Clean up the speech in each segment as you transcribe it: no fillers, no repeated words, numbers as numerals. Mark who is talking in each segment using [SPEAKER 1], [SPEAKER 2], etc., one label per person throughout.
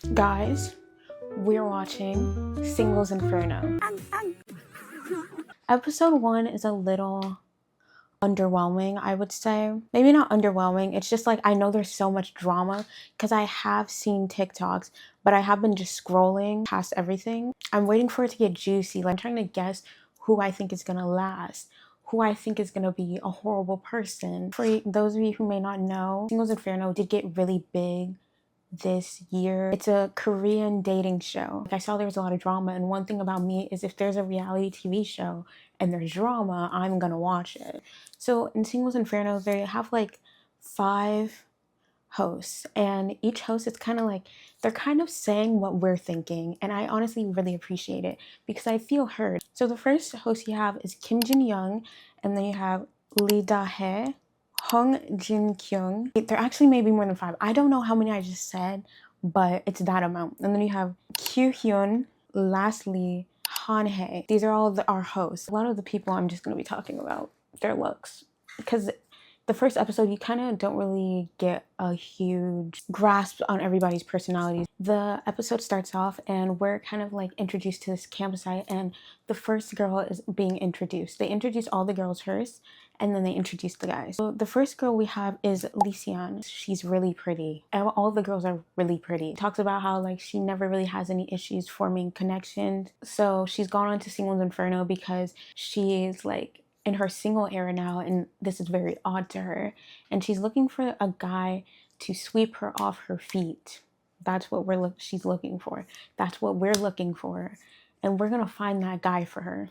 [SPEAKER 1] Guys, we're watching Singles Inferno. Episode 1 is a little underwhelming, I would say. Maybe not underwhelming, it's just like I know there's so much drama because I have seen TikToks, but I have been just scrolling past everything. I'm waiting for it to get juicy. Like, I'm trying to guess who I think is gonna last, who I think is gonna be a horrible person. For those of you who may not know, Singles Inferno did get really big this year. It's a Korean dating show. I saw there was a lot of drama, and one thing about me is if there's a reality TV show and there's drama, I'm gonna watch it. So in Singles Inferno, they have like 5 hosts, and each host is kind of like they're kind of saying what we're thinking, and I honestly really appreciate it because I feel heard. So the first host you have is Kim Jin Young, and then you have Lee Da Hye, Hong Jin Kyung. There actually may be more than 5. I don't know how many I just said, but it's that amount. And then you have Kyu Hyun, lastly Han Hae. These are all our hosts. A lot of the people I'm just going to be talking about their looks, because the first episode you kind of don't really get a huge grasp on everybody's personalities. The episode starts off and we're kind of like introduced to this campsite, and the first girl is being introduced. They introduce all the girls first, and then they introduce the guys. So the first girl we have is Lisian. She's really pretty. And all the girls are really pretty. Talks about how like she never really has any issues forming connections. So she's gone on to Singles Inferno because she is like in her single era now, and this is very odd to her. And she's looking for a guy to sweep her off her feet. That's what she's looking for. That's what we're looking for. And we're gonna find that guy for her.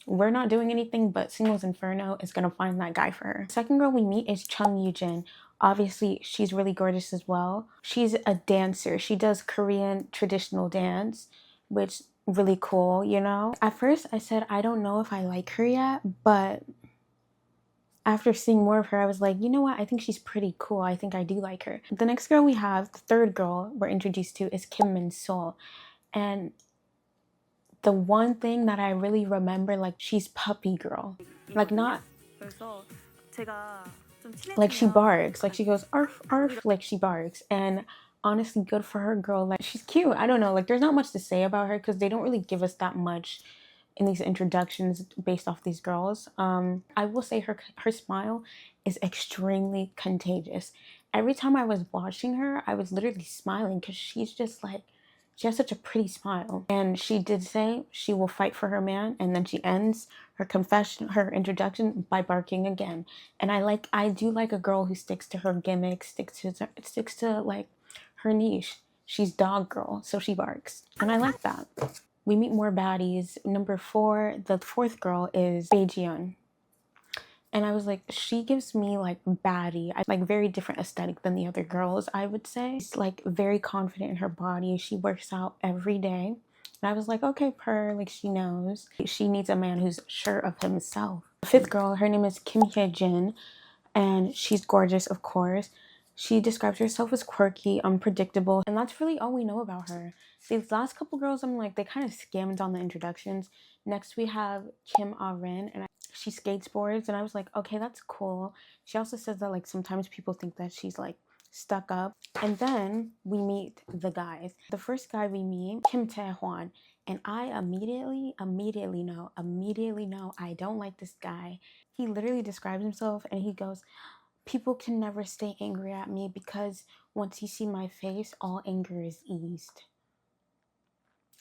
[SPEAKER 1] We're not doing anything, but Singles Inferno is gonna find that guy for her. Second girl we meet is Chung Yoo-jin. Obviously, she's really gorgeous as well. She's a dancer. She does Korean traditional dance, which really cool, you know? At first, I said I don't know if I like her yet, but after seeing more of her, I was like, you know what? I think she's pretty cool. I think I do like her. The next girl we have, the third girl we're introduced to, is Kim Min-sol. And the one thing that I really remember, like, she's puppy girl. Like, not like she barks, like she goes arf arf, like she barks. And honestly, good for her, girl. Like, she's cute. I don't know, like there's not much to say about her because they don't really give us that much in these introductions based off these girls. I will say her smile is extremely contagious. Every time I was watching her, I was literally smiling because she's just like, she has such a pretty smile. And she did say she will fight for her man, and then she ends her introduction by barking again. And I do like a girl who sticks to her gimmick, sticks to like her niche. She's dog girl, so she barks. And I like that. We meet more baddies. Number 4, the fourth girl is Baejiyeon. And I was like, she gives me like baddie, like very different aesthetic than the other girls, I would say. She's like very confident in her body. She works out every day. And I was like, okay, like she knows. She needs a man who's sure of himself. The fifth girl, her name is Kim Hye-jin, and she's gorgeous, of course. She describes herself as quirky, unpredictable, and that's really all we know about her. These last couple girls, I'm like, they kind of skimmed on the introductions. Next, we have Kim Ah-rin, and she skateboards, and I was like, okay, that's cool. She also says that like sometimes people think that she's like stuck up. And then we meet the guys. The first guy we meet, Kim Tae-hwan, and I immediately know I don't like this guy. He literally describes himself and he goes, people can never stay angry at me because once you see my face, all anger is eased.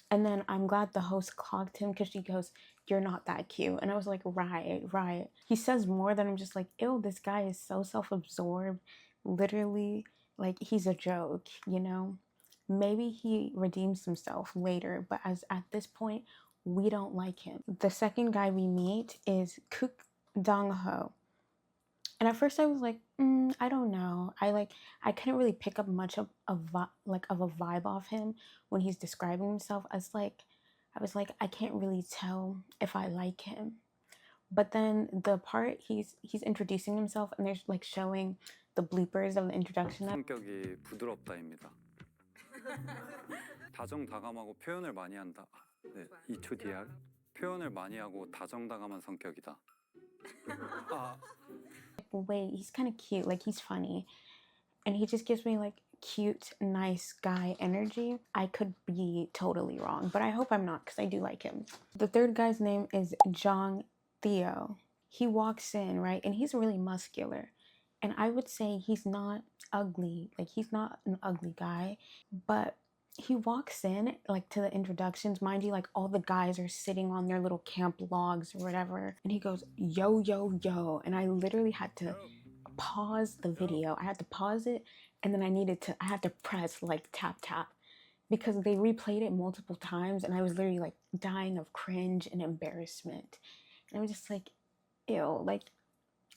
[SPEAKER 1] And then I'm glad the host clocked him because she goes, you're not that cute. And I was like, right. He says more than I'm just like, ew, this guy is so self-absorbed. Literally, like he's a joke, you know? Maybe he redeems himself later, but at this point, we don't like him. The second guy we meet is Kook Dong-ho. And at first I was like, I don't know. I couldn't really pick up much of a vibe off him when he's describing himself. I was like, I can't really tell if I like him. But then the part he's introducing himself and they're like showing the bloopers of the introduction.
[SPEAKER 2] 성격이 부드럽다입니다. 다정다감하고 표현을 많이 한다. 네, 2초 뒤에 표현을 많이 하고 다정다감한 성격이다.
[SPEAKER 1] Wait, he's kind of cute, like he's funny, and he just gives me like cute, nice guy energy. I could be totally wrong, but I hope I'm not because I do like him. The third guy's name is Jong Theo. He walks in, right, and he's really muscular. And I would say he's not ugly. Like, he's not an ugly guy, but he walks in, like, to the introductions. Mind you, like, all the guys are sitting on their little camp logs or whatever. And he goes, yo, yo, yo. And I literally had to pause the video. I had to pause it, and then I had to press, like, tap, tap. Because they replayed it multiple times, and I was literally, like, dying of cringe and embarrassment. And I was just like, ew, like,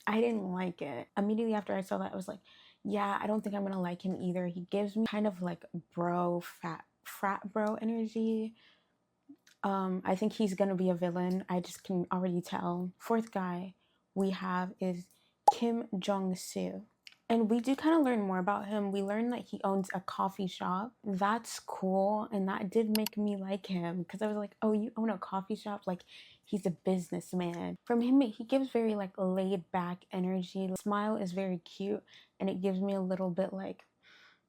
[SPEAKER 1] I didn't like it. Immediately after I saw that, I was like, yeah, I don't think I'm gonna like him either. He gives me kind of like frat bro energy. I think he's gonna be a villain. I just can already tell. Fourth guy we have is Kim Jong-soo. And we do kind of learn more about him. We learn that he owns a coffee shop. That's cool. And that did make me like him because I was like, oh, you own a coffee shop? Like, he's a businessman. From him, he gives very like laid back energy. The smile is very cute. And it gives me a little bit like,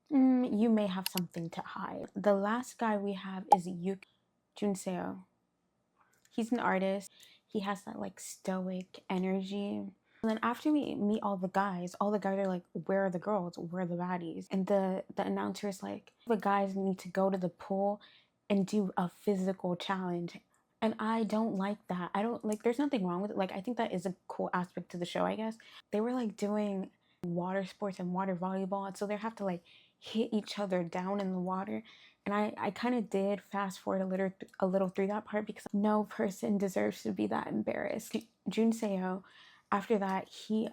[SPEAKER 1] you may have something to hide. The last guy we have is Junseo. He's an artist. He has that like stoic energy. And then after we meet all the guys are like, where are the girls? Where are the baddies? And the announcer is like, the guys need to go to the pool and do a physical challenge. And I don't like that. I don't like, there's nothing wrong with it. Like, I think that is a cool aspect to the show, I guess. They were like doing water sports and water volleyball. And so they have to like hit each other down in the water. And I kind of did fast forward a little through that part because no person deserves to be that embarrassed. Junseo, after that, he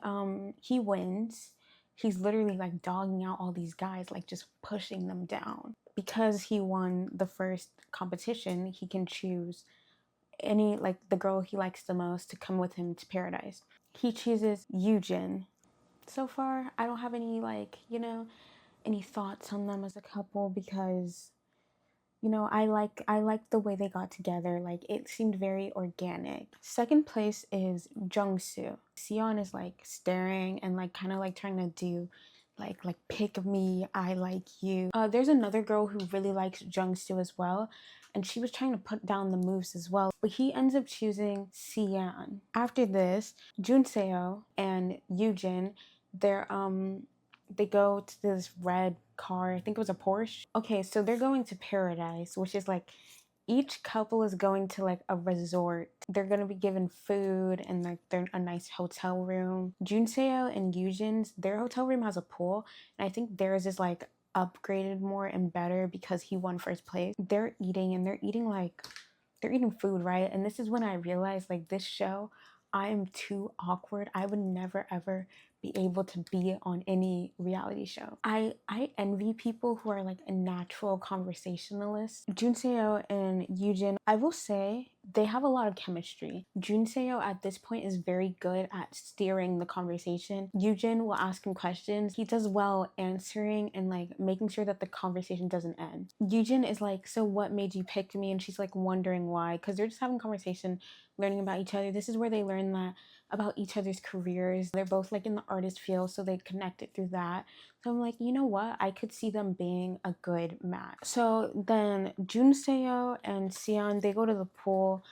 [SPEAKER 1] wins. He's literally like dogging out all these guys, like just pushing them down. Because he won the first competition, he can choose any like the girl he likes the most to come with him to paradise. He chooses Yujin. So far, I don't have any like, any thoughts on them as a couple because I like the way they got together. Like, it seemed very organic. Second place is Jungsu. Sion is like staring and like kind of like trying to do like pick me, I like you. There's another girl who really likes Jungsu as well, and she was trying to put down the moves as well, but he ends up choosing Sion. After this, Junseo and Yujin, they go to this red car. I think it was a Porsche. Okay, so they're going to paradise, which is like each couple is going to like a resort. They're gonna be given food and like they're a nice hotel room. Junseo and Yujin's, their hotel room has a pool, and I think theirs is like upgraded more and better because he won first place. They're eating food, right? And this is when I realized like this show, I am too awkward. I would never ever be able to be on any reality show. I envy people who are like a natural conversationalist. Junseo and Yujin, I will say they have a lot of chemistry. Junseo at this point is very good at steering the conversation. Yujin will ask him questions. He does well answering and like making sure that the conversation doesn't end. Yujin is like, so what made you pick me? And she's like wondering why, because they're just having conversation, learning about each other. This is where they learn that about each other's careers. They're both like in the artist field, so they connected through that. So I'm like, you know what? I could see them being a good match. So then Junseo and Sion, they go to the pool,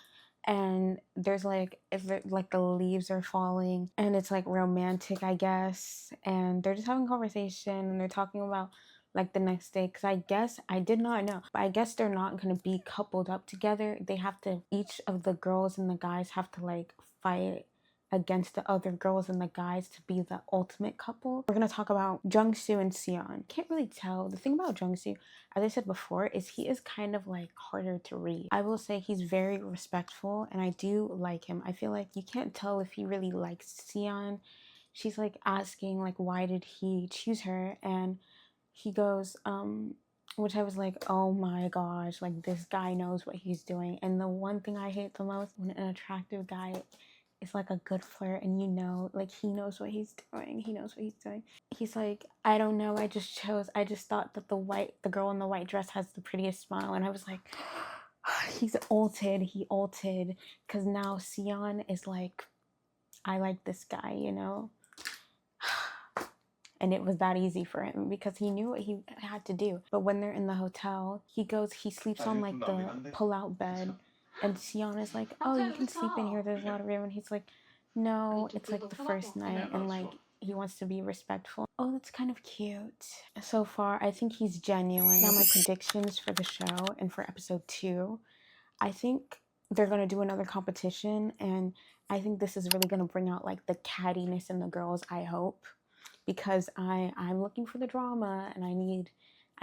[SPEAKER 1] and there's like, like the leaves are falling and it's like romantic, I guess. And they're just having conversation and they're talking about like the next day, because I guess I did not know, but I guess they're not gonna be coupled up together. They have to, each of the girls and the guys have to like fight against the other girls and the guys to be the ultimate couple. We're gonna talk about Jungsu and Sion. Can't really tell. The thing about Jungsu, as I said before, is he is kind of like harder to read. I will say he's very respectful and I do like him. I feel like you can't tell if he really likes Sion. She's like asking like, why did he choose her? And he goes, which I was like, oh my gosh, like this guy knows what he's doing. And the one thing I hate the most, when an attractive guy is like a good flirt and like he knows what he's doing. He knows what he's doing. He's like, I don't know, I just thought that the girl in the white dress has the prettiest smile. And I was like, he ulted, because now Sion is like, I like this guy, and it was that easy for him because he knew what he had to do. But when they're in the hotel, he sleeps on like the pull-out bed, and Tiana's like, oh, you can sleep in here, there's a lot of room, and he's like, no, it's like the first night, and like he wants to be respectful. Oh, that's kind of cute. So far, I think he's genuine. Now my predictions for the show and for episode 2, I think they're gonna do another competition, and I think this is really gonna bring out like the cattiness in the girls, I hope, because I'm looking for the drama, and I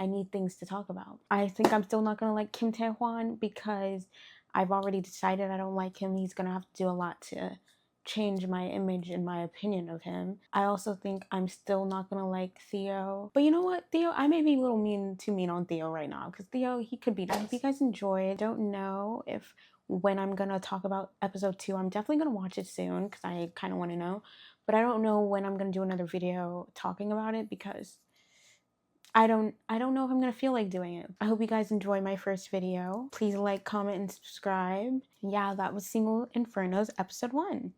[SPEAKER 1] need things to talk about. I think I'm still not gonna like Kim Tae-hwan because I've already decided I don't like him. He's gonna have to do a lot to change my image and my opinion of him. I also think I'm still not gonna like Theo. But you know what, Theo, I may be a little too mean on Theo right now, because Theo, he could be nice. I hope you guys enjoy. I don't know if when I'm gonna talk about episode 2. I'm definitely gonna watch it soon because I kind of want to know. But I don't know when I'm gonna do another video talking about it because I don't know if I'm gonna feel like doing it. I hope you guys enjoy my first video. Please like, comment, and subscribe. Yeah, that was Single Inferno's episode 1.